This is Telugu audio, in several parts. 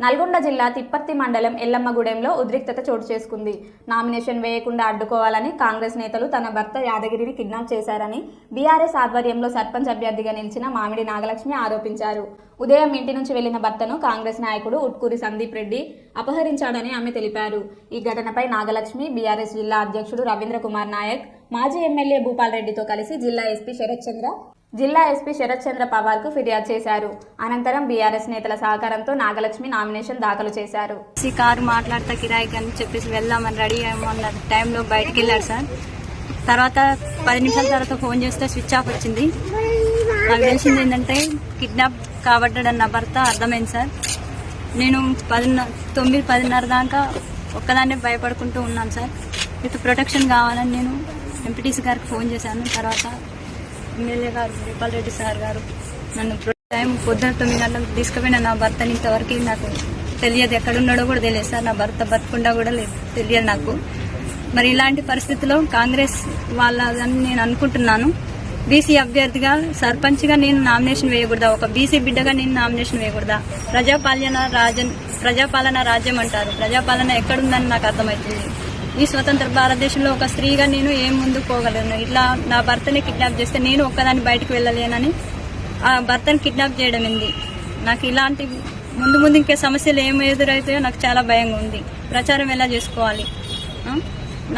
నల్గొండ జిల్లా తిప్పర్తి మండలం ఎల్లమ్మగూడెంలో ఉద్రిక్తత చోటు చేసుకుంది. నామినేషన్ వేయకుండా అడ్డుకోవాలని కాంగ్రెస్ నేతలు తన భర్త యాదగిరిని కిడ్నాప్ చేశారని బీఆర్ఎస్ ఆధ్వర్యంలో సర్పంచ్ అభ్యర్థిగా నిలిచిన మామిడి నాగలక్ష్మి ఆరోపించారు. ఉదయం ఇంటి నుంచి వెళ్లిన భర్తను కాంగ్రెస్ నాయకుడు ఉట్కూరి సందీప్ రెడ్డి అపహరించాడని ఆమె తెలిపారు. ఈ ఘటనపై నాగలక్ష్మి బీఆర్ఎస్ జిల్లా అధ్యక్షుడు రవీంద్ర కుమార్ నాయక్, మాజీ ఎమ్మెల్యే భూపాల్ రెడ్డితో కలిసి జిల్లా ఎస్పీ శరత్ చంద్ర పవార్ కు ఫిర్యాదు చేశారు. అనంతరం బీఆర్ఎస్ నేతల సహకారంతో నాగలక్ష్మి నామినేషన్ దాఖలు చేశారు. కారు మాట్లాడతా కిరాయికి అని చెప్పేసి వెళ్దామని రెడీ అయ్యమన్న టైంలో బయటికి వెళ్ళాడు సార్. తర్వాత 10 నిమిషాల తర్వాత ఫోన్ చేస్తే స్విచ్ ఆఫ్ వచ్చింది. నాకు తెలిసింది ఏంటంటే కిడ్నాప్ కాబడ్డాడన్న నా భర్త అర్థమైంది సార్. నేను 9-10:30 దాకా ఒక్కదాన్నే భయపడుకుంటూ ఉన్నాను సార్. విత్ ప్రొటెక్షన్ కావాలని నేను ఎంపీటీసీ గారికి ఫోన్ చేశాను. తర్వాత ఎమ్మెల్యే గారు భూపాల్ రెడ్డి సార్ గారు నన్ను టైం పొద్దున 9 గంటలకు తీసుకుపోయిన నా భర్తని ఇంతవరకు నాకు తెలియదు, ఎక్కడున్నాడో కూడా తెలియదు సార్. నా భర్త బతుకుండా కూడా తెలియదు నాకు. మరి ఇలాంటి పరిస్థితిలో కాంగ్రెస్ వాళ్ళని నేను అనుకుంటున్నాను, బీసీ అభ్యర్థిగా సర్పంచ్గా నేను నామినేషన్ వేయకూడదా? ఒక బీసీ బిడ్డగా నేను నామినేషన్ వేయకూడదా? ప్రజాపాలన రాజ్యం అంటారు. ప్రజాపాలన ఎక్కడుందని నాకు అర్థమవుతుంది. ఈ స్వతంత్ర భారతదేశంలో ఒక స్త్రీగా నేను ఏం ముందుకు పోగలను? ఇట్లా నా భర్తని కిడ్నాప్ చేస్తే నేను ఒక్కదాన్ని బయటకు వెళ్ళలేనని ఆ భర్తని కిడ్నాప్ చేయడం ఏంది? నాకు ఇలాంటి ముందు ఇంకే సమస్యలు ఏమి ఎదురైతాయో నాకు చాలా భయంగా ఉంది. ప్రచారం ఎలా చేసుకోవాలి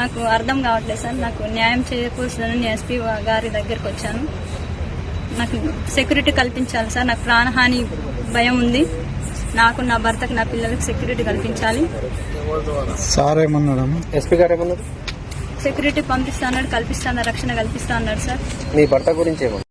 నాకు అర్థం కావట్లేదు సార్. నాకు న్యాయం చేకూర్చాలని ఎస్పీ గారి దగ్గరికి వచ్చాను. నాకు సెక్యూరిటీ కల్పించాలి సార్. నాకు ప్రాణహాని భయం ఉంది. నాకు, నా భర్తకు, నా పిల్లలకు సెక్యూరిటీ కల్పించాలి. సార్ ఏమన్నాడు? ఎస్పీ గారు ఏమన్నారు? సెక్యూరిటీ పంపిస్తా అన్నాడు, కల్పిస్తా అన్నాడు, రక్షణ కల్పిస్తా అన్నాడు సార్. మీ భర్త గురించి ఏమన్నా?